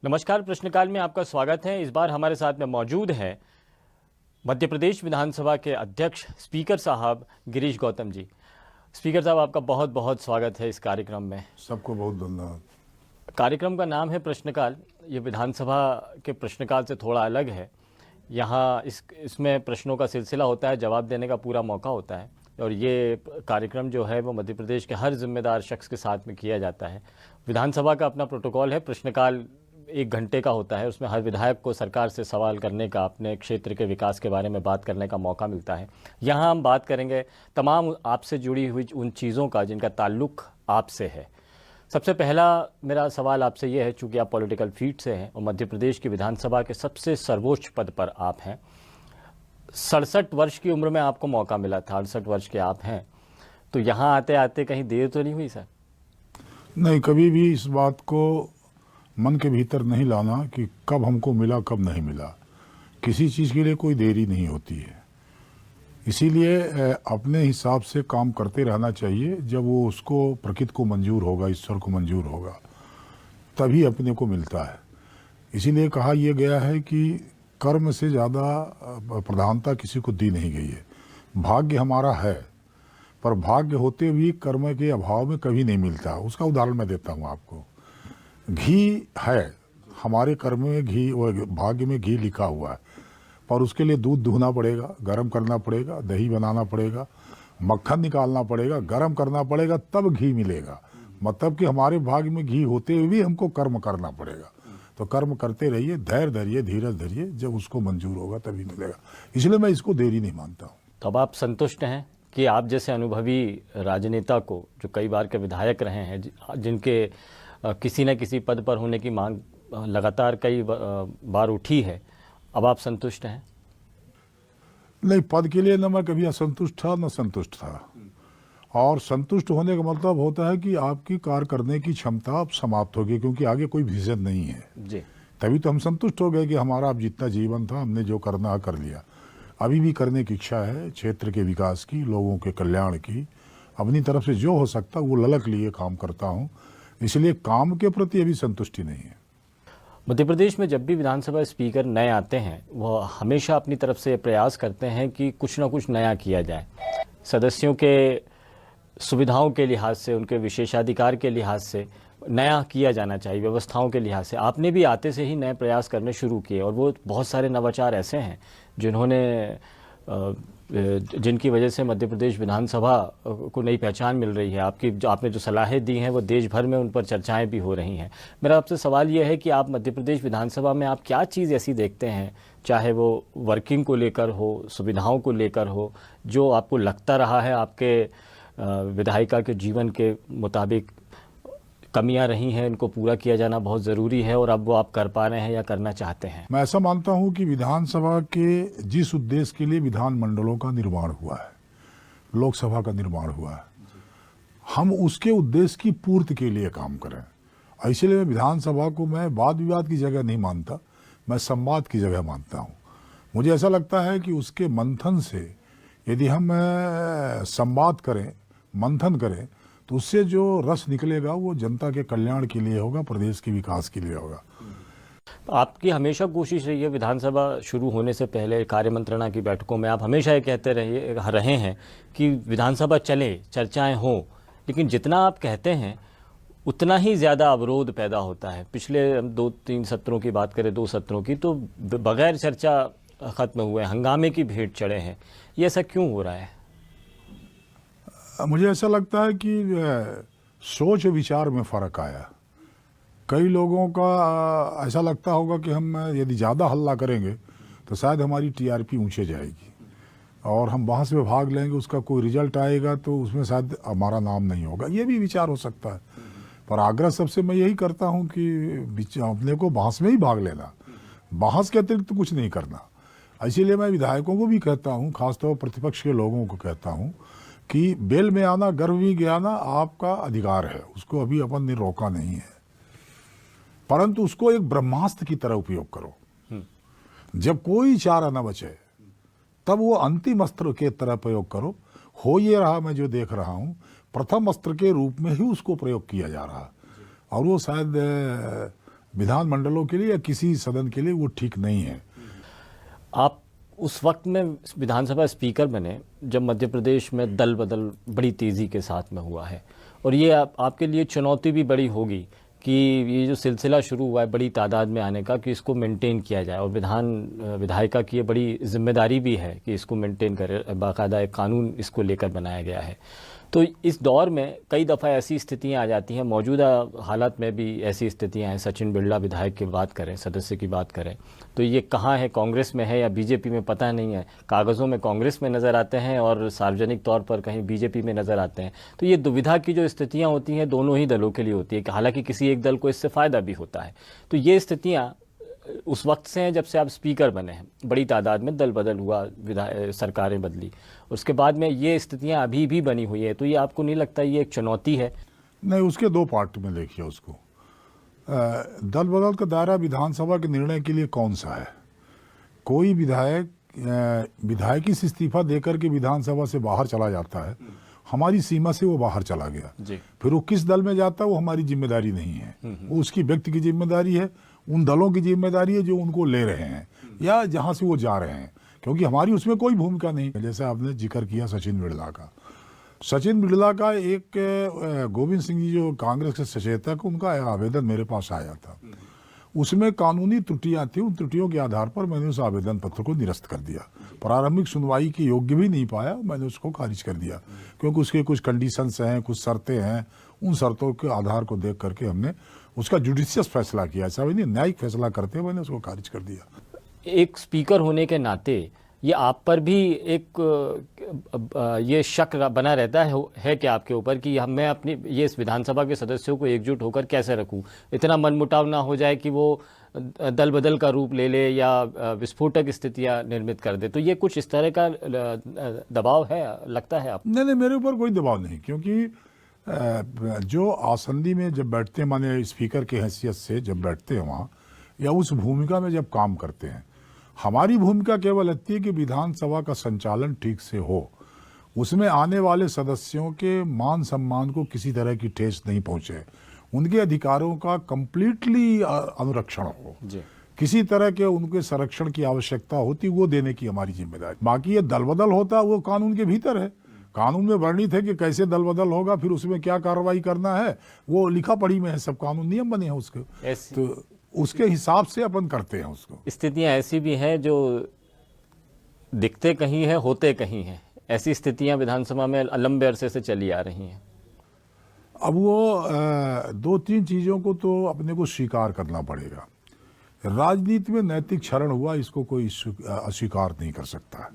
नमस्कार। प्रश्नकाल में आपका स्वागत है। इस बार हमारे साथ में मौजूद है मध्य प्रदेश विधानसभा के अध्यक्ष स्पीकर साहब गिरीश गौतम जी। स्पीकर साहब, आपका बहुत बहुत स्वागत है इस कार्यक्रम में। सबको बहुत धन्यवाद। कार्यक्रम का नाम है प्रश्नकाल। ये विधानसभा के प्रश्नकाल से थोड़ा अलग है। यहाँ इसमें प्रश्नों का सिलसिला होता है, जवाब देने का पूरा मौका होता है, और ये कार्यक्रम जो है वो मध्य प्रदेश के हर जिम्मेदार शख्स के साथ में किया जाता है। विधानसभा का अपना प्रोटोकॉल है। प्रश्नकाल 1 घंटे का होता है। उसमें हर विधायक को सरकार से सवाल करने का, अपने क्षेत्र के विकास के बारे में बात करने का मौका मिलता है। यहाँ हम बात करेंगे तमाम आपसे जुड़ी हुई उन चीज़ों का जिनका ताल्लुक़ आपसे है। सबसे पहला मेरा सवाल आपसे ये है, चूँकि आप पॉलिटिकल फील्ड से हैं और मध्य प्रदेश की विधानसभा के सबसे सर्वोच्च पद पर आप हैं। 67 वर्ष की उम्र में आपको मौका मिला था, 68 वर्ष के आप हैं, तो यहाँ आते आते कहीं देर तो नहीं हुई सर? नहीं, कभी भी इस बात को मन के भीतर नहीं लाना कि कब हमको मिला कब नहीं मिला। किसी चीज़ के लिए कोई देरी नहीं होती है, इसीलिए अपने हिसाब से काम करते रहना चाहिए। जब वो उसको प्रकृति को मंजूर होगा, ईश्वर को मंजूर होगा, तभी अपने को मिलता है। इसीलिए कहा यह गया है कि कर्म से ज़्यादा प्रधानता किसी को दी नहीं गई है। भाग्य हमारा है, पर भाग्य होते भी कर्म के अभाव में कभी नहीं मिलता। उसका उदाहरण मैं देता हूँ आपको। घी है, हमारे कर्म में घी और भाग्य में घी लिखा हुआ है, पर उसके लिए दूध दुहना पड़ेगा, गर्म करना पड़ेगा, दही बनाना पड़ेगा, मक्खन निकालना पड़ेगा, गर्म करना पड़ेगा, तब घी मिलेगा। मतलब कि हमारे भाग्य में घी होते हुए भी हमको कर्म करना पड़ेगा। तो कर्म करते रहिए, धैर्य धरिए, धीरज धरिए, जब उसको मंजूर होगा तभी मिलेगा। इसलिए मैं इसको देरी नहीं मानता हूँ। तो अब आप संतुष्ट हैं कि आप जैसे अनुभवी राजनेता को, जो कई बार के विधायक रहे हैं, जिनके किसी न किसी पद पर होने की मांग लगातार कई बार उठी है, अब आप संतुष्ट हैं? नहीं, पद के लिए न मैं कभी असंतुष्ट था न संतुष्ट था। और संतुष्ट होने का मतलब होता है कि आपकी कार्य करने की क्षमता अब समाप्त होगी, क्योंकि आगे कोई विजन नहीं है जी। तभी तो हम संतुष्ट हो गए कि हमारा अब जितना जीवन था हमने जो करना कर लिया। अभी भी करने की इच्छा है, क्षेत्र के विकास की, लोगों के कल्याण की। अपनी तरफ से जो हो सकता वो ललक लिए काम करता हूँ, इसलिए काम के प्रति अभी संतुष्टि नहीं है। मध्य प्रदेश में जब भी विधानसभा स्पीकर नए आते हैं, वह हमेशा अपनी तरफ से प्रयास करते हैं कि कुछ ना कुछ नया किया जाए। सदस्यों के सुविधाओं के लिहाज से, उनके विशेषाधिकार के लिहाज से नया किया जाना चाहिए, व्यवस्थाओं के लिहाज से। आपने भी आते से ही नए प्रयास करने शुरू किए, और वो बहुत सारे नवाचार ऐसे हैं जिनकी वजह से मध्य प्रदेश विधानसभा को नई पहचान मिल रही है। आपने जो सलाहें दी हैं वो देश भर में उन पर चर्चाएं भी हो रही हैं। मेरा आपसे सवाल ये है कि आप मध्य प्रदेश विधानसभा में आप क्या चीज़ ऐसी देखते हैं, चाहे वो वर्किंग को लेकर हो, सुविधाओं को लेकर हो, जो आपको लगता रहा है आपके विधायिका के जीवन के मुताबिक कमियां रही हैं, इनको पूरा किया जाना बहुत ज़रूरी है, और अब वो आप कर पा रहे हैं या करना चाहते हैं? मैं ऐसा मानता हूं कि विधानसभा के जिस उद्देश्य के लिए विधान मंडलों का निर्माण हुआ है, लोकसभा का निर्माण हुआ है, हम उसके उद्देश्य की पूर्ति के लिए काम करें। इसलिए मैं विधानसभा को मैं वाद विवाद की जगह नहीं मानता, मैं संवाद की जगह मानता हूँ। मुझे ऐसा लगता है कि उसके मंथन से यदि हम संवाद करें, मंथन करें, तो उससे जो रस निकलेगा वो जनता के कल्याण के लिए होगा, प्रदेश के विकास के लिए होगा। आपकी हमेशा कोशिश रही है, विधानसभा शुरू होने से पहले कार्य मंत्रणा की बैठकों में आप हमेशा ये कहते रहे हैं कि विधानसभा चले, चर्चाएं हों, लेकिन जितना आप कहते हैं उतना ही ज़्यादा अवरोध पैदा होता है। पिछले 2-3 सत्रों की बात करें, 2 सत्रों की, तो बगैर चर्चा ख़त्म हुए, हंगामे की भेंट चढ़े हैं। ये ऐसा क्यों हो रहा है? मुझे ऐसा लगता है कि सोच विचार में फ़र्क आया। कई लोगों का ऐसा लगता होगा कि हम यदि ज़्यादा हल्ला करेंगे तो शायद हमारी टीआरपी ऊंचे जाएगी और हम बहस में भाग लेंगे, उसका कोई रिजल्ट आएगा तो उसमें शायद हमारा नाम नहीं होगा। ये भी विचार हो सकता है, पर आग्रह सबसे मैं यही करता हूँ कि अपने को बहस में ही भाग लेना, बहस के अतिरिक्त तो कुछ नहीं करना। इसीलिए मैं विधायकों को भी कहता हूँ, खासतौर पर प्रतिपक्ष के लोगों को कहता हूँ कि बेल में आना, गर्भ में गिराना आपका अधिकार है, उसको अभी अपन ने रोका नहीं है, परंतु उसको एक ब्रह्मास्त्र की तरह उपयोग करो। जब कोई चारा न बचे तब वो अंतिम अस्त्र के तरह प्रयोग करो। हो ये रहा, मैं जो देख रहा हूँ, प्रथम अस्त्र के रूप में ही उसको प्रयोग किया जा रहा, और वो शायद विधानमंडलों के लिए या किसी सदन के लिए वो ठीक नहीं है। आप उस वक्त में विधानसभा स्पीकर बने जब मध्य प्रदेश में दल बदल बड़ी तेज़ी के साथ में हुआ है, और ये आपके लिए चुनौती भी बड़ी होगी कि ये जो सिलसिला शुरू हुआ है बड़ी तादाद में आने का, कि इसको मेंटेन किया जाए, और विधायिका की ये बड़ी जिम्मेदारी भी है कि इसको मेंटेन करे, बाकायदा एक कानून इसको लेकर बनाया गया है। तो इस दौर में कई दफ़ा ऐसी स्थितियां आ जाती हैं, मौजूदा हालात में भी ऐसी स्थितियां हैं। सचिन बिरला विधायक की बात करें, सदस्य की बात करें, तो ये कहाँ है, कांग्रेस में है या बीजेपी में, पता नहीं है। कागज़ों में कांग्रेस में नज़र आते हैं और सार्वजनिक तौर पर कहीं बीजेपी में नज़र आते हैं। तो ये दुविधा की जो स्थितियाँ होती हैं दोनों ही दलों के लिए होती है, कि हालांकि किसी एक दल को इससे फ़ायदा भी होता है। तो ये स्थितियाँ उस वक्त से हैं जब से आप स्पीकर बने हैं, बड़ी तादाद में दल बदल हुआ, सरकारें बदली, उसके बाद में ये स्थितियां अभी भी बनी हुई है। तो ये आपको नहीं लगता ये एक चुनौती है? नहीं, उसके दो पार्ट में देखिए उसको। दल बदल का दायरा विधानसभा के निर्णय के लिए कौन सा है? कोई विधायकी से इस्तीफा देकर के विधानसभा से बाहर चला जाता है, हमारी सीमा से वो बाहर चला गया जी। फिर वो किस दल में जाता है वो हमारी जिम्मेदारी नहीं है, वो उसकी व्यक्ति की जिम्मेदारी है, उन दलों की जिम्मेदारी है जो उनको ले रहे हैं या जहां से वो जा रहे हैं, क्योंकि हमारी उसमें कोई भूमिका नहीं। जैसे आपने जिक्र किया सचिन बिरला का, एक गोविंद सिंह जी जो कांग्रेस के सचेतक, उनका आवेदन मेरे पास आया था, उसमें कानूनी त्रुटियां थी, उन त्रुटियों के आधार पर मैंने उस आवेदन पत्र को निरस्त कर दिया। प्रारंभिक सुनवाई के योग्य भी नहीं पाया, मैंने उसको खारिज कर दिया, क्योंकि उसके कुछ कंडीशंस हैं, कुछ शर्तें हैं, उन शर्तों के आधार को देख करके हमने उसका जुडिशियस फैसला किया, ऐसा भी नहीं न्यायिक फैसला करते मैंने उसको खारिज कर दिया। एक स्पीकर होने के नाते ये आप पर भी एक ये शक बना रहता है कि आपके ऊपर, कि मैं अपनी ये इस विधानसभा के सदस्यों को एकजुट होकर कैसे रखूं, इतना मनमुटाव ना हो जाए कि वो दल बदल का रूप ले ले या विस्फोटक स्थितियां निर्मित कर दे। तो ये कुछ इस तरह का दबाव है, लगता है आप? नहीं, मेरे ऊपर कोई दबाव नहीं, क्योंकि जो आसंदी में जब बैठते हैं, माने स्पीकर की हैसियत से जब बैठते हैं वहाँ, या उस भूमिका में जब काम करते हैं, हमारी भूमिका केवल इतनी है कि विधानसभा का संचालन ठीक से हो, उसमें आने वाले सदस्यों के मान सम्मान को किसी तरह की ठेस नहीं पहुंचे, उनके अधिकारों का कंप्लीटली अनुरक्षण हो, किसी तरह के उनके संरक्षण की आवश्यकता होती वो देने की हमारी जिम्मेदारी। बाकी ये दल बदल होता वो कानून के भीतर है, कानून में वर्णित है कि कैसे दल बदल होगा, फिर उसमें क्या कार्रवाई करना है वो लिखा पढ़ी में है, सब कानून नियम बने हैं उसके, तो उसके हिसाब से अपन करते हैं उसको। स्थितियां ऐसी भी हैं जो दिखते कहीं हैं होते कहीं हैं, ऐसी स्थितियां विधानसभा में लंबे अरसे से चली आ रही हैं। अब वो दो तीन चीज़ों को तो अपने को स्वीकार करना पड़ेगा। राजनीति में नैतिक क्षरण हुआ, इसको कोई अस्वीकार नहीं कर सकता है।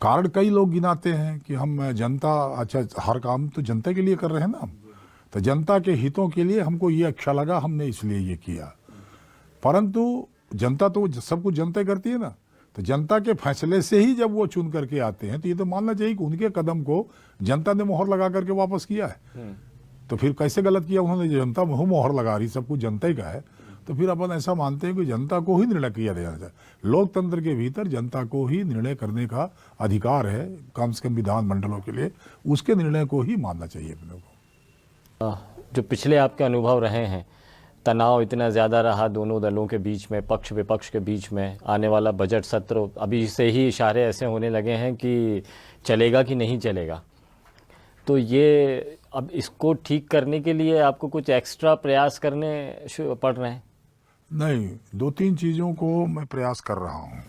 कारण कई लोग गिनाते हैं कि हम जनता, अच्छा हर काम तो जनता के लिए कर रहे हैं ना, तो जनता के हितों के लिए हमको ये अच्छा लगा, हमने इसलिए ये किया। परंतु जनता तो सब कुछ जनता करती है ना, तो जनता के फैसले से ही जब वो चुन करके आते हैं तो ये तो मानना चाहिए कि उनके कदम को जनता ने मोहर लगा करके वापस किया है। तो फिर कैसे गलत किया उन्होंने? जनता मोहर लगा रही, सब कुछ जनता ही का है, तो फिर अपन ऐसा मानते हैं कि जनता को ही निर्णय किया जाना चाहिए। लोकतंत्र के भीतर जनता को ही निर्णय करने का अधिकार है, कम से कम विधानमंडलों के लिए उसके निर्णय को ही मानना चाहिए अपने को। जो पिछले आपके अनुभव रहे हैं, तनाव इतना ज़्यादा रहा दोनों दलों के बीच में, पक्ष विपक्ष के बीच में, आने वाला बजट सत्र अभी से ही इशारे ऐसे होने लगे हैं कि चलेगा कि नहीं चलेगा, तो ये अब इसको ठीक करने के लिए आपको कुछ एक्स्ट्रा प्रयास करने पड़ रहे हैं? नहीं, दो तीन चीज़ों को मैं प्रयास कर रहा हूँ।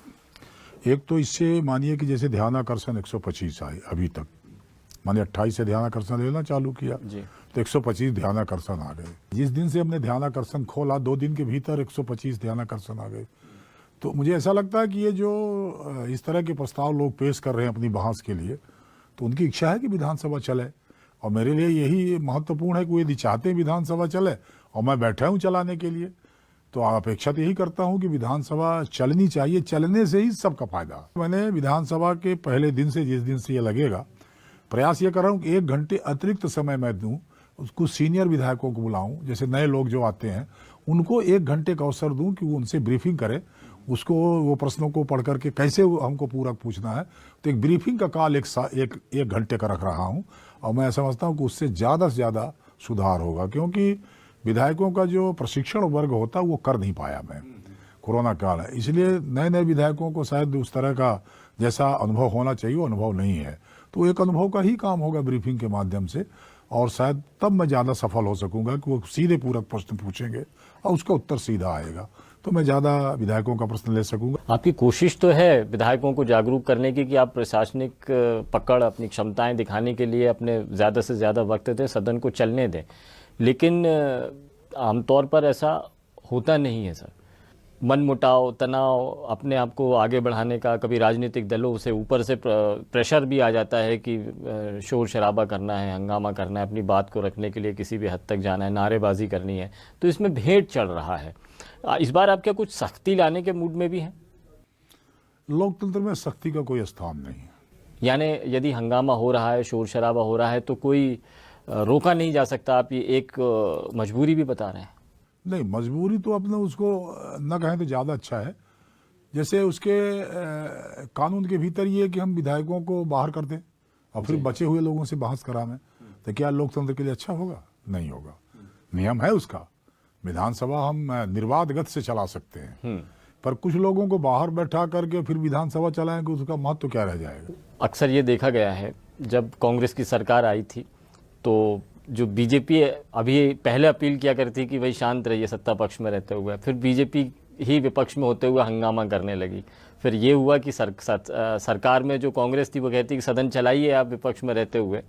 एक तो इससे मानिए कि जैसे ध्यानाकर्षण 125 आए अभी तक, माने 28 से ध्यानाकर्षण लेना चालू किया जी, तो 125 ध्यानाकर्षण आ गए। जिस दिन से हमने ध्यानाकर्षण खोला 2 दिन के भीतर 125 ध्यानाकर्षण आ गए। तो मुझे ऐसा लगता है कि ये जो इस तरह के प्रस्ताव लोग पेश कर रहे हैं अपनी बहस के लिए, तो उनकी इच्छा है कि विधानसभा चले, और मेरे लिए यही महत्वपूर्ण है कि वो यदि चाहते हैं विधानसभा चले और मैं बैठा हूँ चलाने के लिए, तो अपेक्षा तो यही करता हूँ कि विधानसभा चलनी चाहिए, चलने से ही सबका फायदा। मैंने विधानसभा के पहले दिन से, जिस दिन से ये लगेगा, प्रयास ये कर रहा हूँ कि 1 घंटे अतिरिक्त समय मैं दूँ, उसको सीनियर विधायकों को बुलाऊं, जैसे नए लोग जो आते हैं उनको 1 घंटे का अवसर दूं कि वो उनसे ब्रीफिंग करें, उसको वो प्रश्नों को पढ़ करके कैसे हमको पूरा पूछना है, तो एक ब्रीफिंग का काल एक घंटे का रख रहा हूं, और मैं समझता हूं कि उससे ज़्यादा से ज़्यादा सुधार होगा, क्योंकि विधायकों का जो प्रशिक्षण वर्ग होता वो कर नहीं पाया मैं, कोरोना काल है, इसलिए नए नए विधायकों को शायद उस तरह का जैसा अनुभव होना चाहिए वो अनुभव नहीं है। तो एक अनुभव का ही काम होगा ब्रीफिंग के माध्यम से, और शायद तब मैं ज़्यादा सफल हो सकूंगा कि वो सीधे पूरक प्रश्न पूछेंगे और उसका उत्तर सीधा आएगा, तो मैं ज़्यादा विधायकों का प्रश्न ले सकूंगा। आपकी कोशिश तो है विधायकों को जागरूक करने की कि आप प्रशासनिक पकड़, अपनी क्षमताएं दिखाने के लिए अपने ज़्यादा से ज़्यादा वक्त दें, सदन को चलने दें, लेकिन आमतौर पर ऐसा होता नहीं है सर। मनमुटाव, तनाव, अपने आप को आगे बढ़ाने का, कभी राजनीतिक दलों से ऊपर से प्रेशर भी आ जाता है कि शोर शराबा करना है, हंगामा करना है, अपनी बात को रखने के लिए किसी भी हद तक जाना है, नारेबाजी करनी है, तो इसमें भेंट चढ़ रहा है। इस बार आप क्या कुछ सख्ती लाने के मूड में भी हैं? लोकतंत्र में सख्ती का कोई स्थान नहीं है। यानी यदि हंगामा हो रहा है, शोर शराबा हो रहा है, तो कोई रोका नहीं जा सकता, आप ये एक मजबूरी भी बता रहे हैं? नहीं, मजबूरी तो अपने उसको न कहें तो ज़्यादा अच्छा है। जैसे उसके कानून के भीतर ये है कि हम विधायकों को बाहर कर दें और फिर बचे हुए लोगों से बहस करावें, तो क्या लोकतंत्र के लिए अच्छा होगा? नहीं होगा। नियम है उसका, विधानसभा हम निर्बाध गति से चला सकते हैं, पर कुछ लोगों को बाहर बैठा करके फिर विधानसभा चलाएंगे, उसका महत्व क्या रह जाएगा? अक्सर ये देखा गया है, जब कांग्रेस की सरकार आई थी तो जो बीजेपी अभी पहले अपील किया करती कि भाई शांत रहिए सत्ता पक्ष में रहते हुए, फिर बीजेपी ही विपक्ष में होते हुए हंगामा करने लगी। फिर ये हुआ कि सरकार में जो कांग्रेस थी वो कहती कि सदन चलाइए आप विपक्ष में रहते हुए,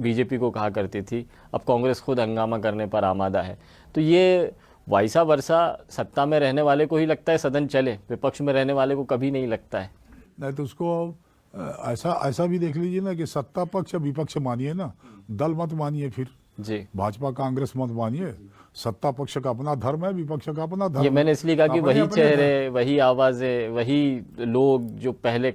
बीजेपी को कहा करती थी। अब कांग्रेस खुद हंगामा करने पर आमादा है। तो ये वाइसा वर्षा सत्ता में रहने वाले को ही लगता है सदन चले, विपक्ष में रहने वाले को कभी नहीं लगता है। नहीं तो उसको ऐसा भी देख लीजिए ना कि सत्ता पक्ष या विपक्ष मानिए ना, दल मत मानिए, फिर जी भाजपा कांग्रेस मत मानिए। सत्ता पक्ष का अपना धर्म है, विपक्ष का अपना धर्म। ये मैंने इसलिए कहा कि वही चेहरे, वही आवाजें, वही लोग जो पहले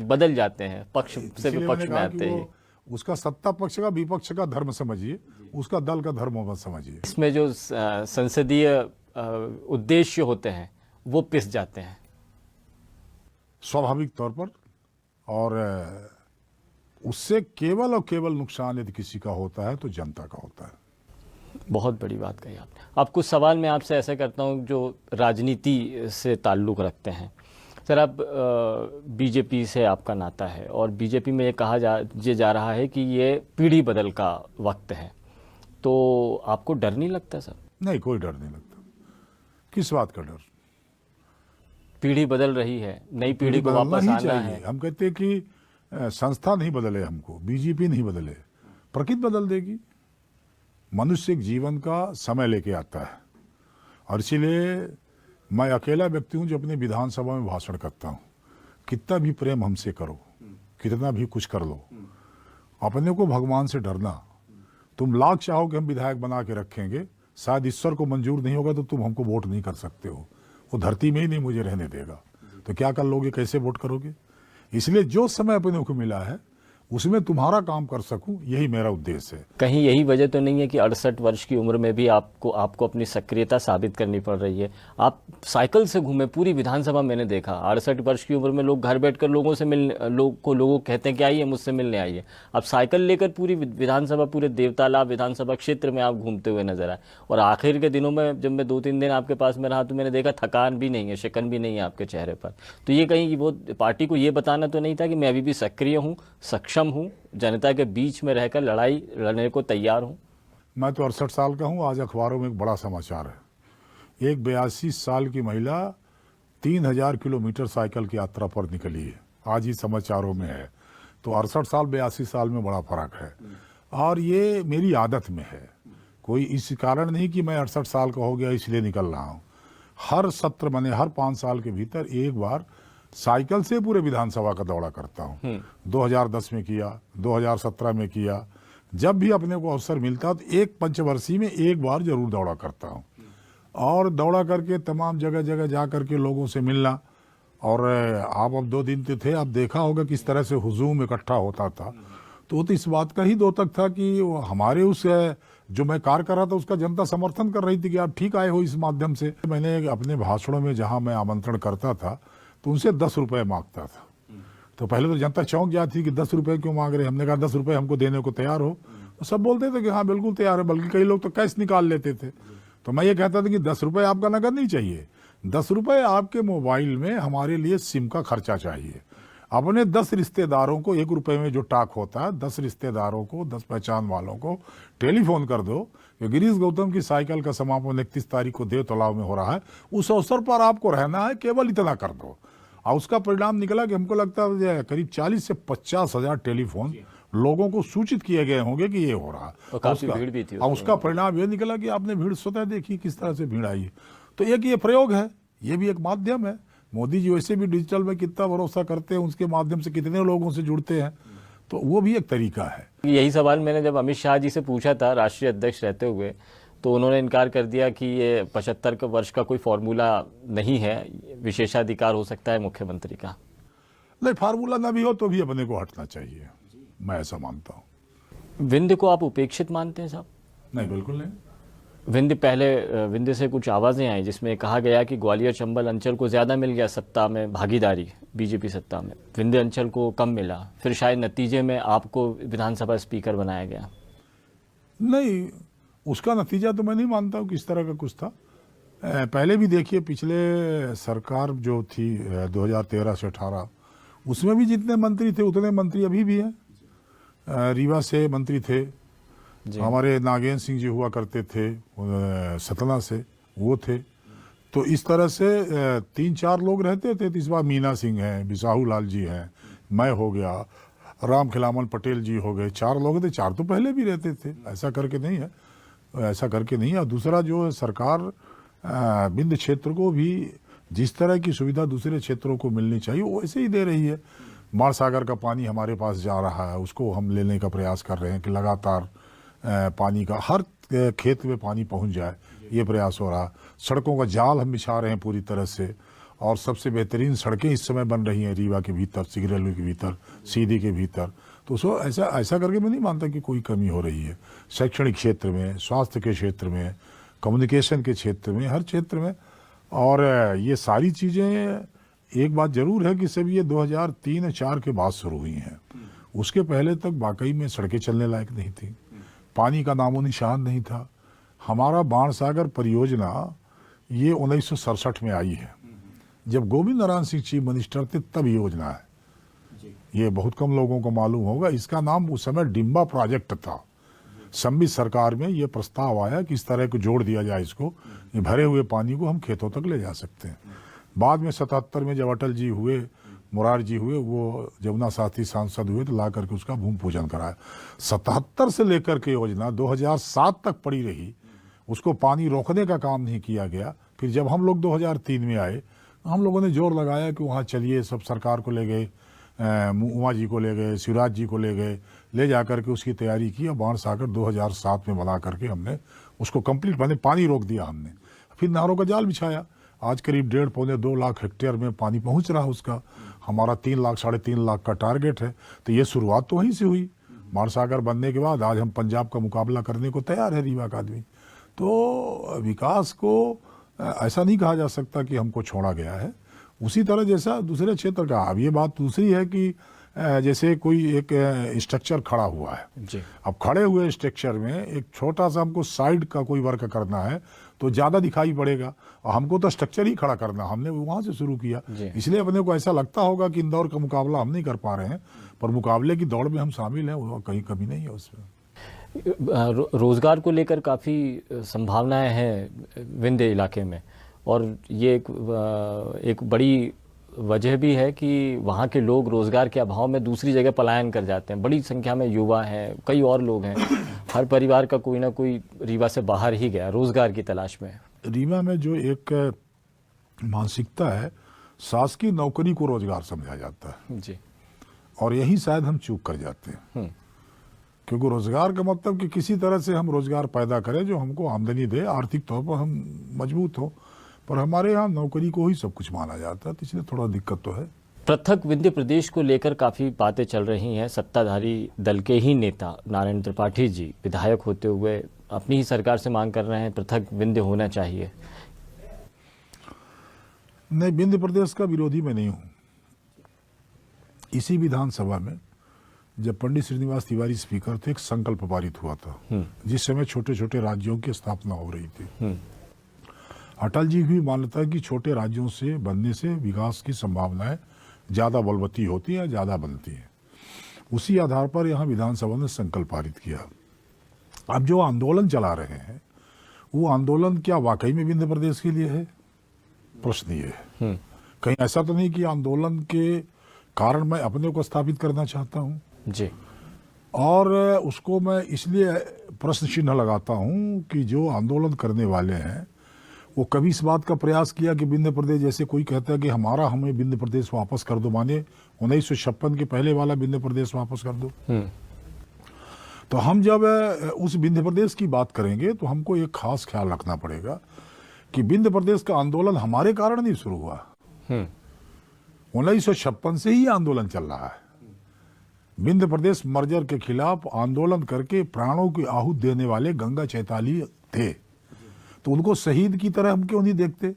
बदल जाते हैं पक्ष से विपक्ष में आते हैं। उसका सत्ता पक्ष का विपक्ष का धर्म समझिए, उसका दल का धर्म मत समझिए। इसमें जो संसदीय उद्देश्य होते हैं वो पिस जाते हैं स्वाभाविक तौर पर, और उससे केवल और केवल नुकसान यदि किसी का होता है तो जनता का होता है। बहुत बड़ी बात कही आपने। अब कुछ सवाल मैं आपसे ऐसा करता हूं जो राजनीति से ताल्लुक़ रखते हैं। सर, आप बीजेपी से आपका नाता है और बीजेपी में ये कहा जा रहा है कि ये पीढ़ी बदल का वक्त है, तो आपको डर नहीं लगता सर? नहीं, कोई डर नहीं लगता। किस बात का डर? पीढ़ी बदल रही है, नई पीढ़ी को वापस आना है। हम कहते हैं कि संस्था नहीं बदले, हमको बीजेपी नहीं बदले, प्रकृति बदल देगी। मनुष्य एक जीवन का समय लेके आता है, और इसीलिए मैं अकेला व्यक्ति हूं जो अपने विधानसभा में भाषण करता हूं। कितना भी प्रेम हमसे करो, कितना भी कुछ कर लो, अपने को भगवान से डरना। तुम लाख चाहो कि हम विधायक बना के रखेंगे, शायद ईश्वर को मंजूर नहीं होगा तो तुम हमको वोट नहीं कर सकते हो। वो धरती में ही नहीं मुझे रहने देगा, तो क्या कर लोगे, कैसे वोट करोगे? इसलिए जो समय अपने को मिला है उसमें तुम्हारा काम कर सकूं, यही मेरा उद्देश्य है। कहीं यही वजह तो नहीं है कि 68 वर्ष की उम्र में भी आपको अपनी सक्रियता साबित करनी पड़ रही है? आप साइकिल से घूमे पूरी विधानसभा, मैंने देखा 68 वर्ष की उम्र में लोग घर बैठकर लोगों से लोगों कहते हैं कि आइए मुझसे मिलने आइए। आप साइकिल लेकर पूरी विधानसभा, पूरे देवतालाब विधानसभा क्षेत्र में आप घूमते हुए नजर आए। और आखिर के दिनों में जब मैं 2-3 दिन आपके पास में रहा तो मैंने देखा थकान भी नहीं है, शिकन भी नहीं है आपके चेहरे पर। तो ये कहीं वो पार्टी को ये बताना तो नहीं था कि मैं अभी भी सक्रिय हूँ, सक्षम हूँ, जनता के बीच में रहकर लड़ाई लड़ने को तैयार हूँ? मैं तो 68 साल का हूँ। आज अखबारों में एक बड़ा समाचार है, एक 82 साल की महिला 3000 किलोमीटर साइकिल की यात्रा पर निकली है, आज ही समाचारों में है। तो 68 साल 82 साल में बड़ा फर्क है, और ये मेरी आदत में है। कोई इस कारण नहीं कि मैं 68 साल का हो गया इसलिए निकल रहा हूँ। हर सत्र मैंने हर 5 साल के भीतर एक बार साइकिल से पूरे विधानसभा का दौरा करता हूँ। 2010 में किया, 2017 में किया। जब भी अपने को अवसर मिलता तो एक पंचवर्षीय में एक बार जरूर दौड़ा करता हूँ, और दौड़ा करके तमाम जगह जगह जा करके लोगों से मिलना। और आप अब 2 दिन तो थे, आप देखा होगा किस तरह से हुजूम इकट्ठा होता था। तो इस बात का ही द्योतक था कि हमारे उस जो मैं कार्य कर रहा था उसका जनता समर्थन कर रही थी कि आप ठीक आए हो इस माध्यम से। मैंने अपने भाषणों में जहाँ मैं आमंत्रण करता था तो उनसे 10 रुपए मांगता था। तो पहले तो जनता चौंक जाती कि 10 रुपए क्यों मांग रहे। हमने कहा 10 रुपए हमको देने को तैयार हो तो सब बोलते थे कि हाँ बिल्कुल तैयार है, बल्कि कई लोग तो कैश निकाल लेते थे। तो मैं ये कहता था कि 10 रुपये आपका नगद नहीं चाहिए, 10 रुपये आपके मोबाइल में हमारे लिए सिम का खर्चा चाहिए। अपने 10 रिश्तेदारों को 1 रुपये में जो टाक होता है, 10 रिश्तेदारों को, 10 पहचान वालों को टेलीफोन कर दो कि गिरीश गौतम की साइकिल का समापन 31 तारीख को देव तालाब में हो रहा है, उस अवसर पर आपको रहना है, केवल इतना कर दो। और उसका परिणाम निकला कि हमको लगता है करीब 40 से 50 हजार टेलीफोन लोगों को सूचित किए गए होंगे कि ये हो रहा है। और काफी भीड़ भी थी और उसका परिणाम ये निकला कि आपने भीड़ स्वतः देखी किस तरह से भीड़ आई है। तो एक ये प्रयोग है, ये भी एक माध्यम है। मोदी जी वैसे भी डिजिटल में कितना भरोसा करते हैं, उसके माध्यम से कितने लोगों से जुड़ते हैं, तो वो भी एक तरीका है। यही सवाल मैंने जब अमित शाह जी से पूछा था राष्ट्रीय अध्यक्ष रहते हुए, तो उन्होंने इनकार कर दिया कि ये 75 वर्ष का कोई फॉर्मूला नहीं है, विशेषाधिकार हो सकता है मुख्यमंत्री का। नहीं, फार्मूला ना भी हो तो भी अपने को हटना चाहिए, मैं ऐसा मानता हूँ। विंध्य को आप उपेक्षित मानते हैं साहब? नहीं, बिल्कुल नहीं। विंध्य से कुछ आवाज़ें आई जिसमें कहा गया कि ग्वालियर चंबल अंचल को ज़्यादा मिल गया सत्ता में भागीदारी, बीजेपी सत्ता में, विंध्य अंचल को कम मिला, फिर शायद नतीजे में आपको विधानसभा स्पीकर बनाया गया। नहीं, उसका नतीजा तो मैं नहीं मानता हूँ कि इस तरह का कुछ था। पहले भी देखिए, पिछले सरकार जो थी 2013 से 18, उसमें भी जितने मंत्री थे उतने मंत्री अभी भी हैं। रीवा से मंत्री थे, हमारे नागेंद्र सिंह जी हुआ करते थे, सतना से वो थे। तो इस तरह से 3-4 लोग रहते थे। इस बार मीना सिंह हैं, बिसाहू लाल जी हैं, मैं हो गया, राम खिलामन पटेल जी हो गए, 4 लोग थे। 4 तो पहले भी रहते थे, ऐसा करके नहीं है, ऐसा करके नहीं है। और दूसरा जो है, सरकार विंध्य क्षेत्र को भी जिस तरह की सुविधा दूसरे क्षेत्रों को मिलनी चाहिए वो ऐसे ही दे रही है। माणसागर का पानी हमारे पास जा रहा है, उसको हम लेने का प्रयास कर रहे हैं कि लगातार पानी का हर खेत में पानी पहुंच जाए, ये प्रयास हो रहा। सड़कों का जाल हम बिछा रहे हैं पूरी तरह से, और सबसे बेहतरीन सड़कें इस समय बन रही हैं रीवा के भीतर, सिगरेलवी के भीतर, सीधी के भीतर। तो उसको ऐसा करके मैं नहीं मानता कि कोई कमी हो रही है। शैक्षणिक क्षेत्र में, स्वास्थ्य के क्षेत्र में, कम्युनिकेशन के क्षेत्र में, हर क्षेत्र में। और ये सारी चीज़ें, एक बात जरूर है कि सब ये 2003-4 के बाद शुरू हुई हैं। उसके पहले तक वाकई में सड़कें चलने लायक नहीं थी, पानी का नामो निशान नहीं था। हमारा बाणसागर परियोजना ये 1967 में आई है, जब गोविंद नारायण सिंह चीफ मिनिस्टर थे, तब योजना है। ये बहुत कम लोगों को मालूम होगा। इसका नाम उस समय डिम्बा प्रोजेक्ट था। सम्मिलित सरकार में ये प्रस्ताव आया कि इस तरह को जोड़ दिया जाए, इसको, ये भरे हुए पानी को हम खेतों तक ले जा सकते हैं। बाद में 77 में जब अटल जी हुए, मुरारजी जी हुए, वो जमुना साथी सांसद हुए, तो ला करके उसका भूमि पूजन कराया। 77 से लेकर के योजना 2007 तक पड़ी रही, उसको पानी रोकने का काम नहीं किया गया। फिर जब हम लोग 2003 में आए, हम लोगों ने जोर लगाया कि वहाँ चलिए, सब सरकार को ले गए, उमा जी को ले गए, शिवराज जी को ले गए, ले जा करके उसकी तैयारी की और बाणसागर 2007 में बना करके हमने उसको कंप्लीट पानी रोक दिया हमने। फिर नहरों का जाल बिछाया। आज करीब 1.5-2 लाख हेक्टेयर में पानी पहुंच रहा है उसका। हमारा 3 लाख 3.5 लाख का टारगेट है। तो ये शुरुआत तो वहीं से हुई। बाणसागर बनने के बाद आज हम पंजाब का मुकाबला करने को तैयार है, रीवा का आदमी। तो विकास को ऐसा नहीं कहा जा सकता कि हमको छोड़ा गया है, उसी तरह जैसा दूसरे क्षेत्र का। अब ये बात दूसरी है कि जैसे कोई एक स्ट्रक्चर खड़ा हुआ है जी। अब खड़े हुए स्ट्रक्चर में एक छोटा सा हमको साइड का कोई वर्क करना है तो ज़्यादा दिखाई पड़ेगा, और हमको तो स्ट्रक्चर ही खड़ा करना, हमने वहाँ से शुरू किया। इसलिए अपने को ऐसा लगता होगा कि इंदौर का मुकाबला हम नहीं कर पा रहे हैं, पर मुकाबले की दौड़ में हम शामिल हैं, वो कहीं कमी नहीं है उसमें। रोजगार को लेकर काफ़ी संभावनाएं हैं विंध्य इलाके में, और ये एक बड़ी वजह भी है कि वहाँ के लोग रोजगार के अभाव में दूसरी जगह पलायन कर जाते हैं। बड़ी संख्या में युवा हैं, कई और लोग हैं, हर परिवार का कोई ना कोई रीवा से बाहर ही गया रोजगार की तलाश में। रीवा में जो एक मानसिकता है, शासकीय नौकरी को रोजगार समझा जाता है जी, और यही शायद हम चूक कर जाते हैं। क्योंकि रोजगार का मतलब कि किसी तरह से हम रोजगार पैदा करें जो हमको आमदनी दे, आर्थिक तौर पर हम मजबूत हो, पर हमारे यहाँ नौकरी को ही सब कुछ माना जाता है, तो इसलिए थोड़ा दिक्कत तो है। पृथक विंध्य प्रदेश को लेकर काफ़ी बातें चल रही हैं। सत्ताधारी दल के ही नेता नारायण त्रिपाठी जी विधायक होते हुए अपनी ही सरकार से मांग कर रहे हैं पृथक विंध्य होना चाहिए। नहीं, विंध्य प्रदेश का विरोधी मैं नहीं हूँ। इसी विधानसभा में जब पंडित श्रीनिवास तिवारी स्पीकर थे, एक संकल्प पारित हुआ था जिस समय छोटे छोटे राज्यों की स्थापना हो रही थी। अटल जी की भी मान्यता है कि छोटे राज्यों से बनने से विकास की संभावनाएं ज्यादा बलवती होती है, ज्यादा बनती है। उसी आधार पर यहाँ विधानसभा ने संकल्प पारित किया। अब जो आंदोलन चला रहे हैं वो आंदोलन क्या वाकई में विंध्य प्रदेश के लिए है? प्रश्न ये है। कहीं ऐसा तो नहीं कि आंदोलन के कारण मैं अपने को स्थापित करना चाहता हूँ जी। और उसको मैं इसलिए प्रश्न चिन्ह लगाता हूँ कि जो आंदोलन करने वाले हैं वो कभी इस बात का प्रयास किया कि विंध्य प्रदेश, जैसे कोई कहता है कि हमें विंध्य प्रदेश वापस कर दो, माने 1956 के पहले वाला विंध्य प्रदेश वापस कर दो। तो हम जब उस विंध्य प्रदेश की बात करेंगे तो हमको एक खास ख्याल रखना पड़ेगा कि विंध्य प्रदेश का आंदोलन हमारे कारण नहीं शुरू हुआ। 1956 से ही आंदोलन चल रहा है। विंध्य प्रदेश मर्जर के खिलाफ आंदोलन करके प्राणों की आहूति देने वाले गंगा चैताली थे, तो उनको शहीद की तरह हम क्यों नहीं देखते?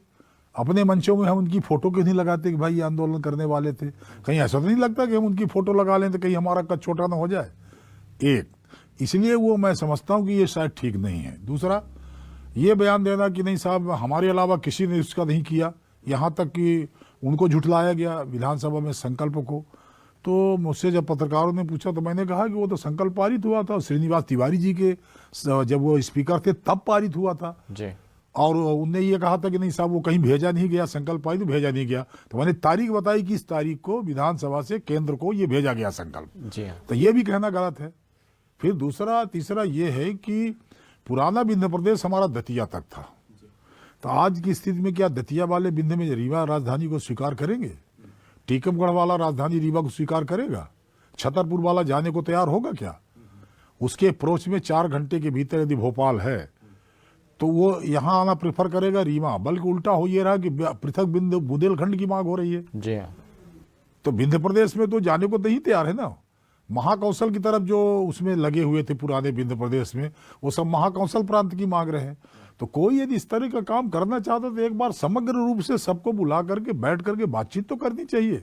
अपने मंचों में हम उनकी फोटो क्यों नहीं लगाते कि भाई ये आंदोलन करने वाले थे? कहीं ऐसा तो नहीं लगता कि हम उनकी फोटो लगा लें तो कहीं हमारा कद छोटा ना हो जाए? एक, इसलिए वो मैं समझता हूं कि ये शायद ठीक नहीं है। दूसरा, ये बयान देना कि नहीं साहब हमारे अलावा किसी ने उसका नहीं किया, यहाँ तक कि उनको झुठलाया गया विधानसभा में संकल्प को। तो मुझसे जब पत्रकारों ने पूछा तो मैंने कहा कि वो तो संकल्प पारित हुआ था श्रीनिवास तिवारी जी के जब वो स्पीकर थे तब पारित हुआ था जी। और उनने ये कहा था कि नहीं साहब वो कहीं भेजा नहीं गया, संकल्प पारित भेजा नहीं गया। तो मैंने तारीख बताई कि इस तारीख को विधानसभा से केंद्र को ये भेजा गया संकल्प। जी हाँ। तो ये भी कहना गलत है। फिर दूसरा तीसरा ये है कि पुराना विंध्य प्रदेश हमारा दतिया तक था, तो आज की स्थिति में क्या दतिया वाले विंध्य में रीवा राजधानी को स्वीकार करेंगे? टीकमगढ़ वाला राजधानी रीवा को स्वीकार करेगा? छतरपुर वाला जाने को तैयार होगा क्या? उसके अप्रोच में 4 घंटे के भीतर यदि भोपाल है तो वो यहाँ आना प्रेफर करेगा रीवा, बल्कि उल्टा हो ये रहा कि पृथक बुंदेलखंड की मांग हो रही है। जी हाँ। तो विंध्य प्रदेश में तो जाने को नहीं तैयार है ना। महाकौशल की तरफ जो उसमें लगे हुए थे पुराने विंध्य प्रदेश में, वो सब महाकौशल प्रांत की मांग रहे हैं। तो कोई यदि इस तरह का काम करना चाहता तो एक बार समग्र रूप से सबको बुला करके बैठ करके बातचीत तो करनी चाहिए।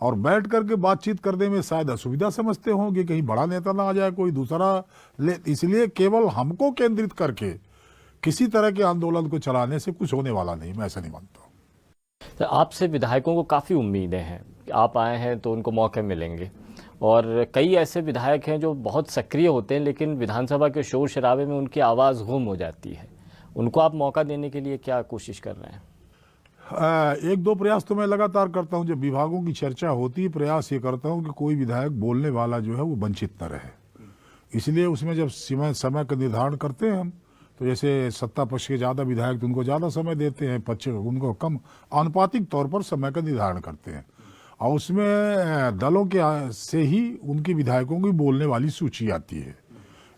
और बैठ करके बातचीत करने में शायद असुविधा समझते होंगे, कहीं बड़ा नेता ना आ जाए कोई दूसरा ले, इसलिए केवल हमको केंद्रित करके किसी तरह के आंदोलन को चलाने से कुछ होने वाला नहीं, मैं ऐसा नहीं मानता हूँ। तो आपसे विधायकों को काफ़ी उम्मीदें हैं, आप आए हैं तो उनको मौके मिलेंगे, और कई ऐसे विधायक हैं जो बहुत सक्रिय होते हैं लेकिन विधानसभा के शोर शराबे में उनकी आवाज़ गुम हो जाती है। उनको आप मौका देने के लिए क्या कोशिश कर रहे हैं? 1-2 प्रयास तो मैं लगातार करता हूं। जब विभागों की चर्चा होती है प्रयास ये करता हूं कि कोई विधायक बोलने वाला जो है वो वंचित न रहे। इसलिए उसमें जब समय का निर्धारण करते हैं हम, तो जैसे सत्ता पक्ष के ज़्यादा विधायक तो उनको ज़्यादा समय देते हैं, पक्ष उनको कम, आनुपातिक तौर पर समय का निर्धारण करते हैं। और उसमें दलों के से ही उनके विधायकों की बोलने वाली सूची आती है,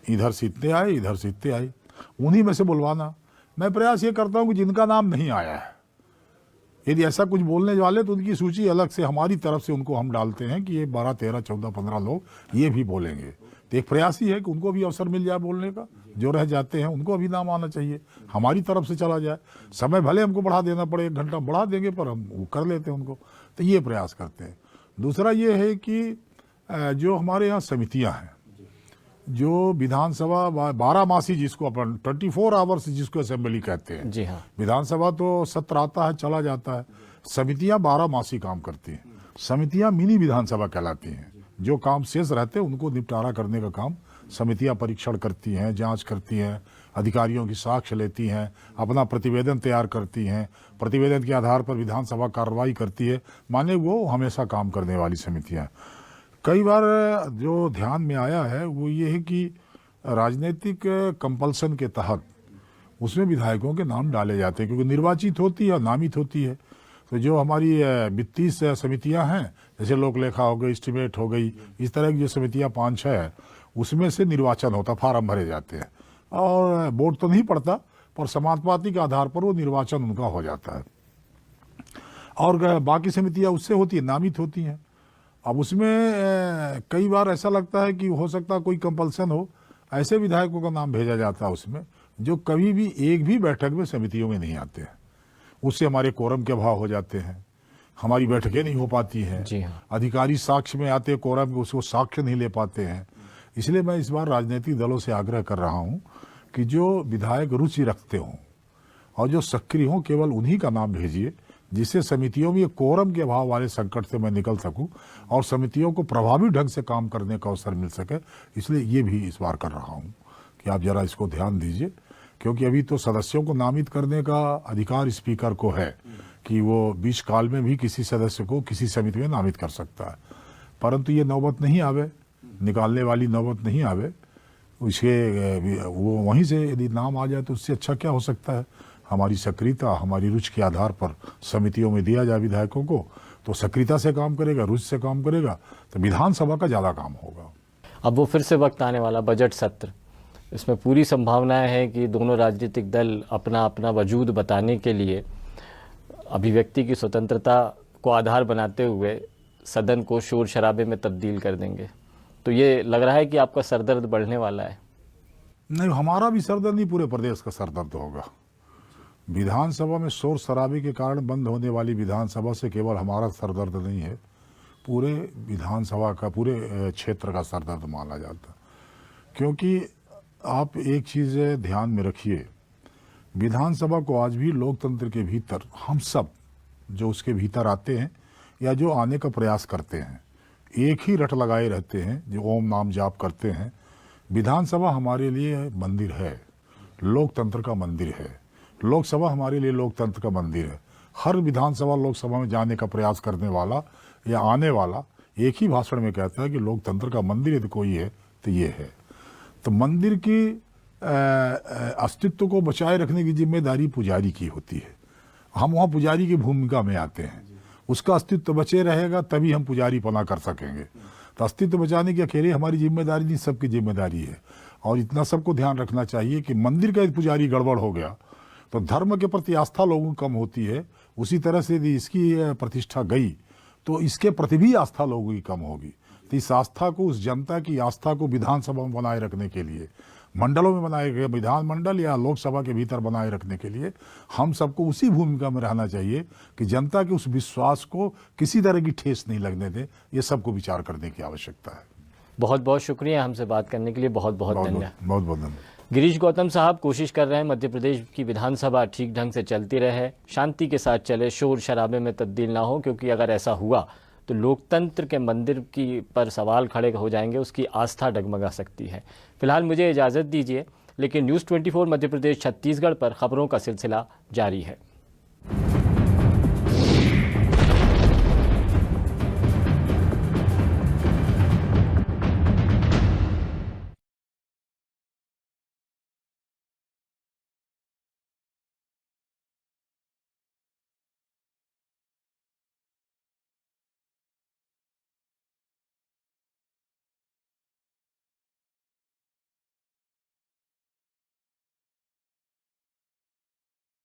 इधर से इतने आए, इधर से इतने आए, उन्हीं में से बुलवाना। मैं प्रयास ये करता हूं कि जिनका नाम नहीं आया है, यदि ऐसा कुछ बोलने वाले तो उनकी सूची अलग से हमारी तरफ से उनको हम डालते हैं कि ये 12, 13, 14, 15 लोग ये भी बोलेंगे। तो एक प्रयास ही है कि उनको भी अवसर मिल जाए बोलने का, जो रह जाते हैं उनको अभी नाम आना चाहिए, हमारी तरफ से चला जाए। समय भले हमको बढ़ा देना पड़े, 1 घंटा बढ़ा देंगे, पर हम वो कर लेते हैं उनको। तो ये प्रयास करते हैं। दूसरा ये है कि जो हमारे यहाँ समितियाँ हैं, जो विधानसभा 12 मासी जिसको अपन 24 आवर्स जिसको असेंबली कहते हैं। जी हाँ। विधानसभा तो सत्र आता है चला जाता है, समितियां 12 मासी काम करती हैं। समितियां मिनी विधानसभा कहलाती हैं। जो काम शेष रहते हैं उनको निपटारा करने का काम समितियां परीक्षण करती हैं, जांच करती हैं, अधिकारियों की साक्ष्य लेती हैं, अपना प्रतिवेदन तैयार करती हैं, प्रतिवेदन के आधार पर विधानसभा कार्रवाई करती है। माने वो हमेशा काम करने वाली समितियां। कई बार जो ध्यान में आया है वो ये है कि राजनीतिक कंपल्सन के तहत उसमें विधायकों के नाम डाले जाते हैं, क्योंकि निर्वाचित होती है, नामित होती है। तो जो हमारी वित्तीय समितियां हैं, जैसे लोक लेखा हो गई, एस्टीमेट हो गई, इस तरह की जो समितियां 5-6 है, उसमें से निर्वाचन होता, फार्म भरे जाते हैं और वोट तो नहीं पड़ता, पर समानुपाती के आधार पर वो निर्वाचन उनका हो जाता है। और बाकी समितियां उससे होती है, नामित होती हैं। अब उसमें कई बार ऐसा लगता है कि हो सकता है कोई कंपल्सन हो, ऐसे विधायकों का नाम भेजा जाता है उसमें जो कभी भी एक भी बैठक में समितियों में नहीं आते हैं। उससे हमारे कोरम के अभाव हो जाते हैं, हमारी बैठकें नहीं हो पाती हैं, जी हाँ। अधिकारी साक्ष्य में आते कोरम के उसको साक्ष्य नहीं ले पाते हैं। इसलिए मैं इस बार राजनीतिक दलों से आग्रह कर रहा हूं कि जो विधायक रुचि रखते हों और जो सक्रिय हों, केवल उन्हीं का नाम भेजिए, जिससे समितियों में ये कोरम के अभाव वाले संकट से मैं निकल सकूं और समितियों को प्रभावी ढंग से काम करने का अवसर मिल सके। इसलिए ये भी इस बार कर रहा हूं कि आप जरा इसको ध्यान दीजिए, क्योंकि अभी तो सदस्यों को नामित करने का अधिकार स्पीकर को है कि वो बीच काल में भी किसी सदस्य को किसी समिति में नामित कर सकता है, परंतु ये नौबत नहीं आवे, निकालने वाली नौबत नहीं आवे। उसके वो वहीं से यदि नाम आ जाए तो उससे अच्छा क्या हो सकता है। हमारी सक्रियता, हमारी रुचि के आधार पर समितियों में दिया जाए विधायकों को, तो सक्रियता से काम करेगा, रुचि से काम करेगा, तो विधानसभा का ज़्यादा काम होगा। अब वो फिर से वक्त आने वाला बजट सत्र, इसमें पूरी संभावनाएं हैं कि दोनों राजनीतिक दल अपना अपना वजूद बताने के लिए अभिव्यक्ति की स्वतंत्रता को आधार बनाते हुए सदन को शोर शराबे में तब्दील कर देंगे। तो ये लग रहा है कि आपका सरदर्द बढ़ने वाला है। नहीं, हमारा भी सरदर्द नहीं, पूरे प्रदेश का सरदर्द होगा। विधानसभा में शोर शराबे के कारण बंद होने वाली विधानसभा से केवल हमारा सरदर्द नहीं है, पूरे विधानसभा का, पूरे क्षेत्र का सरदर्द माना जाता। क्योंकि आप एक चीज़ ध्यान में रखिए, विधानसभा को आज भी लोकतंत्र के भीतर हम सब जो उसके भीतर आते हैं या जो आने का प्रयास करते हैं, एक ही रट लगाए रहते हैं, जो ओम नाम जाप करते हैं। विधानसभा हमारे लिए मंदिर है, लोकतंत्र का मंदिर है। लोकसभा हमारे लिए लोकतंत्र का मंदिर है। हर विधानसभा लोकसभा में जाने का प्रयास करने वाला या आने वाला एक ही भाषण में कहता है कि लोकतंत्र का मंदिर यदि कोई है तो ये है। तो मंदिर की अस्तित्व को बचाए रखने की जिम्मेदारी पुजारी की होती है। हम वहाँ पुजारी की भूमिका में आते हैं, उसका अस्तित्व बचे रहेगा तभी हम पुजारी पना कर सकेंगे। तो अस्तित्व बचाने की अकेले हमारी जिम्मेदारी नहीं, सबकी जिम्मेदारी है। और इतना सबको ध्यान रखना चाहिए कि मंदिर का पुजारी गड़बड़ हो गया तो धर्म के प्रति आस्था लोगों की कम होती है, उसी तरह से यदि इसकी प्रतिष्ठा गई तो इसके प्रति भी आस्था लोगों की कम होगी। तो इस आस्था को, उस जनता की आस्था को विधानसभा में बनाए रखने के लिए, मंडलों में बनाए गए विधानमंडल या लोकसभा के भीतर बनाए रखने के लिए हम सबको उसी भूमिका में रहना चाहिए कि जनता के उस विश्वास को किसी तरह की ठेस नहीं लगने दें। ये सबको विचार करने की आवश्यकता है। बहुत बहुत शुक्रिया हमसे बात करने के लिए, बहुत बहुत धन्यवाद। बहुत बहुत धन्यवाद। गिरीश गौतम साहब कोशिश कर रहे हैं मध्य प्रदेश की विधानसभा ठीक ढंग से चलती रहे, शांति के साथ चले, शोर शराबे में तब्दील ना हो, क्योंकि अगर ऐसा हुआ तो लोकतंत्र के मंदिर की पर सवाल खड़े हो जाएंगे, उसकी आस्था डगमगा सकती है। फिलहाल मुझे इजाज़त दीजिए, लेकिन न्यूज़ 24 मध्य प्रदेश छत्तीसगढ़ पर खबरों का सिलसिला जारी है।